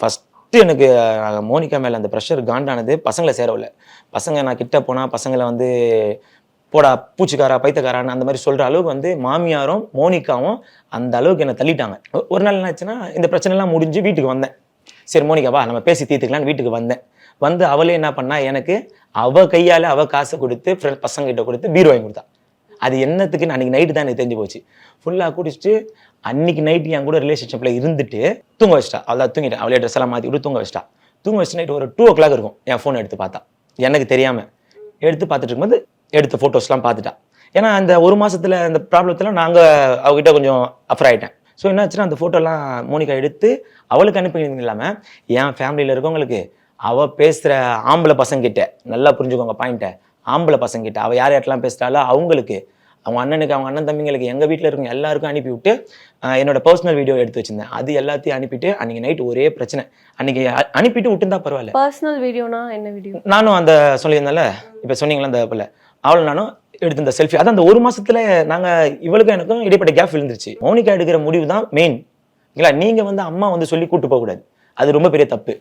First எனக்கு Monica மேலே அந்த ப்ரெஷர் காண்டானது பசங்களை சேரவில்லை. பசங்க நான் கிட்ட போனால் பசங்களை வந்து போடா பூச்சிக்காரா பைத்தக்காரான்னு அந்த மாதிரி சொல்கிற அளவுக்கு வந்து மாமியாரும் மோனிகாவும் அந்த அளவுக்கு என்னை தள்ளிட்டாங்க. ஒரு நாள் என்ன ஆச்சுன்னா இந்த பிரச்சனைலாம் முடிஞ்சு வீட்டுக்கு வந்தேன். சரி மோனிகாவா நம்ம பேசி தீர்த்துக்கலான்னு வீட்டுக்கு வந்தேன். வந்து அவளே என்ன பண்ணா, எனக்கு அவள் கையால் அவள் காசை கொடுத்து பசங்கிட்ட கொடுத்து பீரோ வாங்கி கொடுத்தா. அது என்னத்துக்குன்னு அன்றைக்கி நைட்டு தான் எனக்கு தெரிஞ்சு போச்சு. ஃபுல்லாக குடிச்சிட்டு அன்றைக்கி நைட்டு என் கூட ரிலேஷன்ஷிப்பில் இருந்துட்டு தூங்க வச்சிட்டா. அவள் தூங்கிட்டேன். அவளே ட்ரெஸ் எல்லாம் மாற்றி விட்டு தூங்க வச்சிட்டா. தூங்க வச்சு நைட்டு ஒரு 2 o'clock இருக்கும். என் ஃபோன் எடுத்து பார்த்தா, எனக்கு தெரியாமல் எடுத்து பார்த்துட்டு இருக்கும்போது எடுத்த ஃபோட்டோஸ்லாம் பார்த்துட்டா. ஏன்னா அந்த ஒரு மாதத்தில் அந்த ப்ராப்ளத்தில் நாங்கள் அவகிட்ட கொஞ்சம் அஃபர் ஆகிட்டேன். ஸோ என்னாச்சுன்னா அந்த ஃபோட்டோலாம் மோனிகா எடுத்து அவளுக்கு அனுப்பினது இல்லாமல் என் ஃபேமிலியில் இருக்கவங்களுக்கு அவள் பேசுகிற ஆம்பளை பசங்கிட்ட, நல்லா புரிஞ்சுக்கோங்க பாயிண்ட்டை, ஆம்பளை பசங்கிட்ட அவள் யார் யார்ட்டெல்லாம் பேசுகிறாளோ அவங்களுக்கு, அவங்க அண்ணனுக்கு, அவங்க அண்ணன் தம்பிங்களுக்கு, எங்கள் வீட்டில் இருக்கவங்க எல்லாருக்கும் அனுப்பி விட்டு என்னோட பர்சனல் வீடியோ எடுத்து வச்சிருந்தேன். அது எல்லாத்தையும் அனுப்பிட்டு அன்றைக்கி நைட் ஒரே பிரச்சனை. அன்றைக்கி அனுப்பிட்டு விட்டுருந்தா பரவாயில்ல. பர்சனல் வீடியோனா என்ன வீடியோ? நானும் அந்த சொல்லியிருந்தேன்ல இப்போ சொன்னீங்களா அந்த பிள்ளை, அவள் நானும் எடுத்து இந்த செல்ஃபி. அதான் அந்த ஒரு மாசத்துல நாங்கள் இவளுக்கும் எனக்கும் இடைப்பட்ட கேப் விழுந்துருச்சு. மோனிகா எடுக்கிற முடிவு தான் மெயின். இல்லை நீங்கள் வந்து அம்மா வந்து சொல்லி கூட்டு போகக்கூடாது. அது ரொம்ப பெரிய தப்பு.